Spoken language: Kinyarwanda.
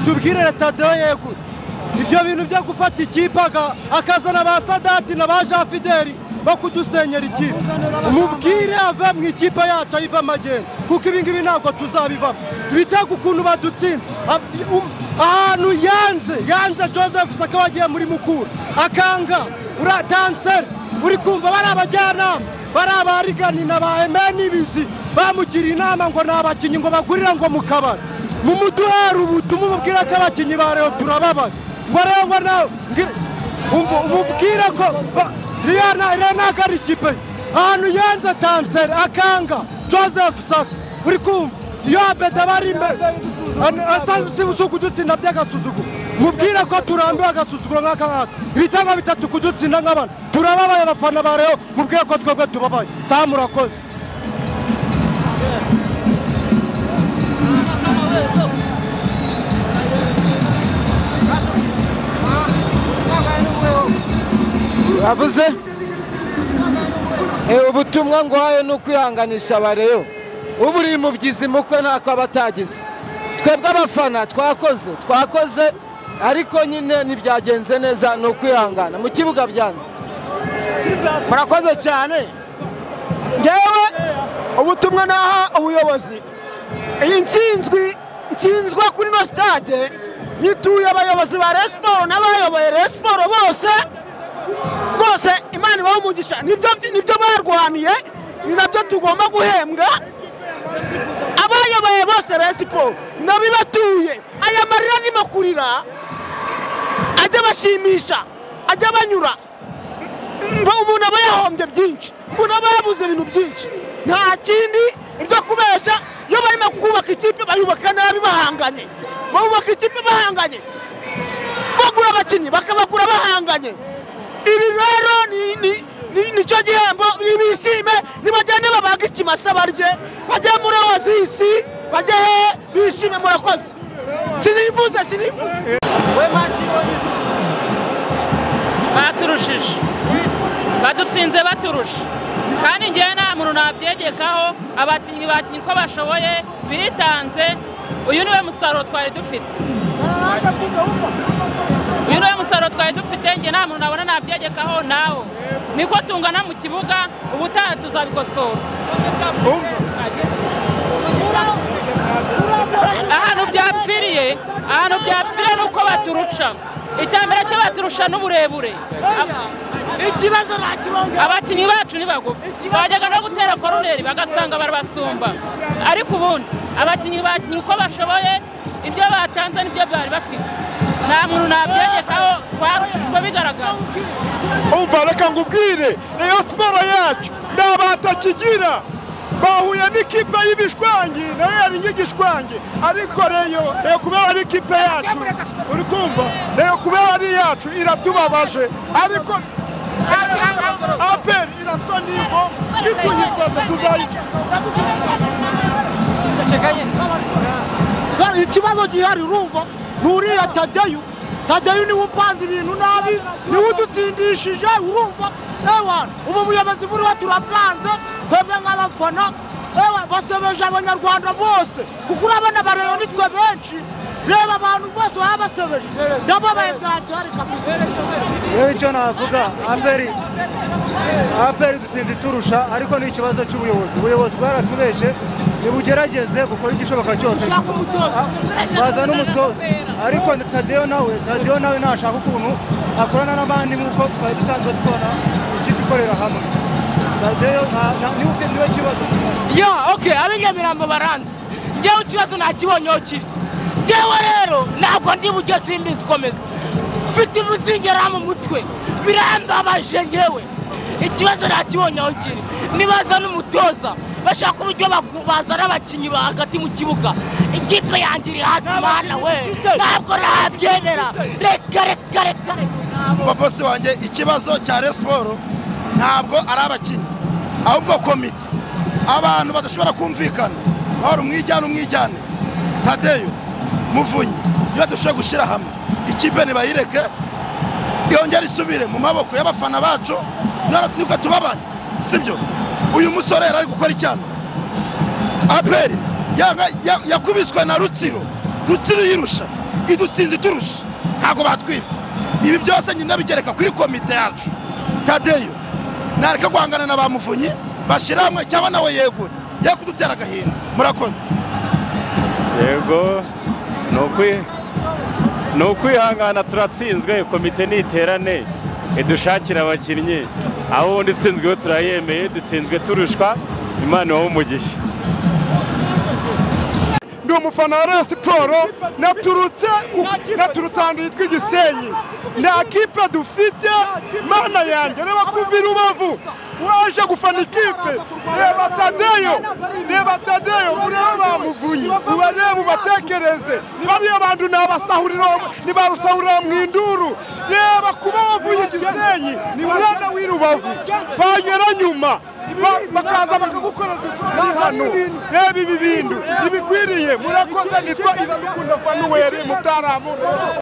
tubwire Tadeo yego ibyo bintu byo gufata ikipe akazana ba Sadati na ba Jean Fideli bakudusenyera ikipe umubwire ava mu ikipe yacu ayiva amagenda kuko ibi ngibi ntabwo tuzabivamo ibitego ukuntu badutsinze ahantu yanze Joseph Saka wagiye muri Mukura akanga uratanseri uri kumva bari abajyanama bari abarigani na ba Emeni bizi bamugira inama ngo nabakinyi ngo bagurira ngo mukabara mu muduhera ubutumwa umubwira ko abakinyi ba Rayon turababara ngo rero ngo nawe umubwira ko Riana gari kipe ahantu yanze tanseri akanga Joseph Saka uri kumva iyo abeda bari asanzwe kudutsinda by'agasuzuguro mubwira ko turambiwe agasuzuguro nk'aka ibitanga bitatu kudutsinda nk'abana turababaye abafana ba Rayon mubwira ko twebwe tubabaye saa murakoze bavuze ubutumwa ngo haye no kwihanganisha ba Rayon uburi mu byizimukwe ntako abatagize twebwe abafana twakoze ariko nyine ntibyagenze neza no kwihangana mu kibuga byanze murakoze cyane ngewe ubutumwa naha ubuyobozi iyi nsinzwe kuri no stade nituye abayobozi ba Rayon Sports n'abayoboye Rayon Sports bose Imana ibaho umugisha nibyo barwaniye ni nabyo tugomba guhembwa abayoboye bose Rayon Sports nabibatuye aya marira ni makurira ajya bashimisha ajya banyura umuntu aba yahombye byinshi umuntu aba yabuze ibintu byinshi nta kindi ibyo kubesha iyo barimo kubaka ikipe bayubaka nabi bahanganye bubaka ikipe bahanganye bagura abakinnyi bakabagura bahanganye ibi rero nicyo gihembo bishime nibajyane babaga ikimasa barye bajye muri Oasis bajye bishime murakoze sinivuze baturushije badutsinze baturusha kandi ngewe nta muntu nabyegekaho abakinnyi bakinnyi ko bashoboye biritanze uyu niwe musaruro twari dufite nge nta muntu nabona nabyegekaho nawe niko tungana mu kibuga ubutaha tuzabikosora ahantu byapfiriye nuko baturusha icyambere cyo baturusha n'uburebure ikibazo nakibonga abakinnyi bacu ni bagufi bajyaga no gutera koroneri bagasanga barabasumba ariko ubundi abakinnyi bakinnyi uko bashoboye ibyo batanze nibyo bari bafite nta muntu nabyegekaho twarushijwe bigaragara umva reka ngubwire Rayon Sports yacu n'abatakigira bahuye n'ikipe y'ibishwangi nayo yari nk'igishwangi ariko Rayon kubera ari ikipe yacu uri kumva Rayon kubera ari yacu iratubabaje ariko aperi iratwa nivo ikuyifata tuzayica ikibazo gihari urumva nuriya Tadeo niwe upanze ibintu nabi niwe udutsindishije urumva ubu buyobozi buriho turabwanze twebwe nk'abafana basebeje abanyarwanda bose kuko urabona ba Rayon nitwe benshi reba abantu bose baba basebeje nabo bayibwatari kabisa yewe icyo navuga aperi dutsinze turusha ariko ni ikibazo cy'ubuyobozi bwaratubeshe nibugerageze gukora igishoboka cyose baza n'umutoza ariko Tadeo nawe ntashaka ukuntu akorana n'abandi nk'uko twari dusanzwe dukora ikipe ikorera hamwe Tadeo niwe kibazo ab'inyamirambo baranzi njyewe ikibazo nakibonyeho kiri njyewe rero ntabwo ndi buryo simbizi komeza mfite ibuzingera mu mutwe birambabaje njyewe ikibazo nakibonyeho kiri nibaza n'umutoza bashaka uburyo bazana abakinnyi hagati mu kibuga ikipe yanjye iri hasi mana we ntabwo nabyemera reka umva bose wanjye ikibazo cya Rayon Sports ntabwo ari abakinnyi ahubwo komite abantu badashobora kumvikana bahora umwijyane Tadeo Muvunyi iyo dushobora gushyira hamwe ikipe ntibayireke yongera isubire mu maboko y'abafana bacu niko tubabaye sibyo uyu musore ari gukora icyano aperi yakubiswe na Rutsiro yirusha idutsinze turusha ntago batwibye ibi byose nyine bigereka kuri komite yacu Tadeyo nareka guhangana na bamuvunyi bashiramwe cyangwa nawe yegure ye kudutera agahinda murakoze yego no kwihangana turatsinzwe komite niterane idushakira abakinnyi aho undi tsinzwe turayemeye dutsinzwe turushwa Imana wo mugisha ndi umufana wa Rayon Sports naturutse ahantu hitwa Gisenyi nta kipe dufite mana yanjye reba kuva i Rubavu waje gufana ikipe reba Tadeyo ureba bamuvunyi ubareba ubatekereze bariya bantu nibarusahurira mu induru reba kuba bavuye Gisenyi ni umwana w'i Rubavu bagera nyuma bakaza bakagukorera hano reba ibi bintu ibikwiriye murakoze nitwa Iradukunda Fanuel Mutaramu